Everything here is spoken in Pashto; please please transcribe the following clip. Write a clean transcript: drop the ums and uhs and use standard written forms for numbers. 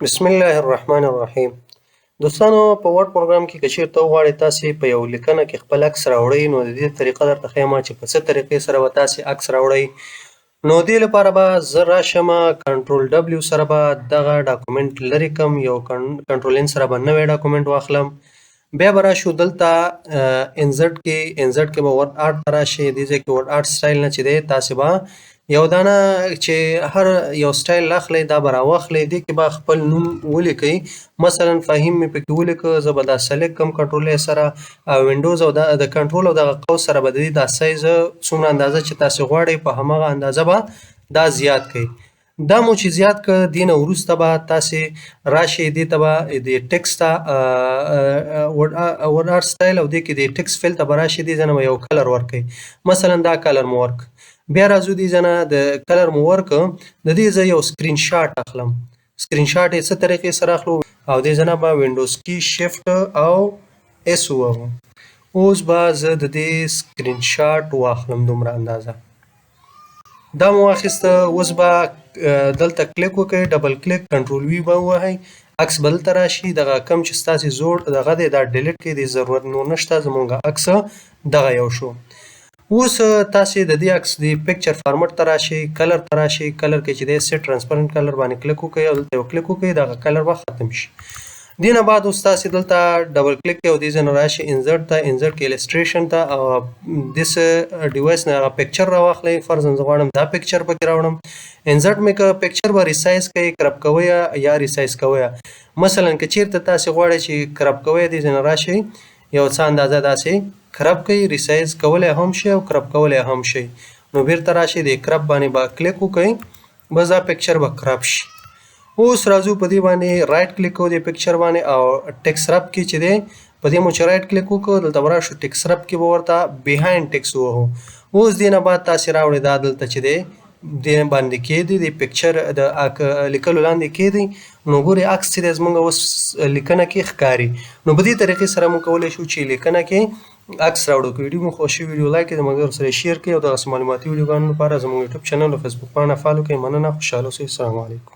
بسم الله الرحمن الرحیم. دوستانو په ورډ پروګرام کې که چیرته وغواړئ تاسې په یو لیکنه کې خپل عکس راوړئ، نو د دې طریقه درته ښیم چې په څه طریقې سره به تاسې عکس راوړئ. نو دې لپاره به زه راشم کنټرول ډبلیو سره به دغه ډاکومنټ لرې کړم، یو کنټرول ان سره به نوی ډاکومنټ واخلم، بیا به راشو دلته انزرټ کې به ورډ آرټ ته راشئ. دې ځای کې ورډ آرټ سټایل نه چې دی تاسې به یو دانه چې هر یو سټایل اخلئ دا به راواخلئ، دې کې به خپل نوم ولیکئ. مثلا فهیم مې پکې ولیکه، زه به دا سلیکټ کړم کنټرول ای سره او وینډوز او د کنټرول او دغه قوس سره به د دې دا سایز څومره اندازه چې تاسې غواړئ په همغه اندازه به دا زیات کړئ. دا مو چې زیات کړ، دې نه وروسته به تاسې راشئ دې ته به د ټکس ته ورډ آرټ سټایل او دې کې د ټکس فیل ته به راشئ، دې ځای نه به یو کلر ورکړئ، مثلا دا کلر مو ورک. بیا راځو دې ځای نه د کلر مو ورکړ، د دې ځای یو سکرین شاټ اخلم. سکرین شاټ یې څه طریقې سره اخلو او دې ځای نه به وینډوز کی شفټ او اس ووهم. اوس به زه د دې سکرین شاټ واخلم دومره اندازه. دا مو واخیسته، اوس به دلته کلیک وکړئ، ډبل کلیک کنټرول وي به ووهئ، عکس به دلته راشي. دغه کم چې ستاسې زوړ دغه دی دا ډیلیټ کړئ، د ضرورت نور نشته، زموږ عکس دغه یو شو. اوس تاسې د دې عکس د پکچر فارمټ ته راشئ، کلر ته راشئ، کلر کې چې دی سیټ ټرانسپرنټ کلر باندې کلیک وکړئ او دلته یو کلیک وکړئ، دغه کلر به ختم شي. دې نه بعد اوس تاسې دلته ډبل کلیک کوئ او دې ځای نه راشئ انزرټ ته، انزرټ کې السټریشن ته او دس ډیوایس نه هغه پکچر راواخلئ. فرضاً زه غواړم دا پکچر پکې راوړم، انزرټ مې که پکچر به ریسایز کوئ، کرپ کوئ یا ریسایز کوئ. مثلا که چیرته تاسې غواړئ چې کرپ کوئ، دې ځای نه راشئ یو څه اندازه داسې کرپ کوئ، ریسایز کولی هم شي او کرپ کولی هم شي. نو بیرته راشئ د کرپ باندې به کلیک وکړئ، بس دا پکچر به کرپ شي. اوس راځو په دې باندې رایټ کلیک کوو د پکچر باندې او ټکس رب کې چې دی په دې مو چې رایټ کلیک وکړو دلته به راشو ټکس رب کې به ورته بیهایند ټکس ووهو. اوس دې نه بعد تاسې راوړئ دا دلته چې دی دې باندې کېږدئ، د پکچر د لیکلو لاندې کېږدئ. نو ګورئ عکس چې دی زموږ اوس لیکنه کې ښکاري. نو په دې طریقې سره موږ کولی شو چې لیکنه کې عکس راوړو. که ویډیو مو خوښ شي ویډیو لایک کړئ، د ملګرو سره شیر کړئ او دغسې معلوماتي ویډیوګانو لپاره زموږ یوټیوب چینل او فیسبوک پاڼه فالو کړئ. مننه، خوشحاله اوسئ. السلام علیکم.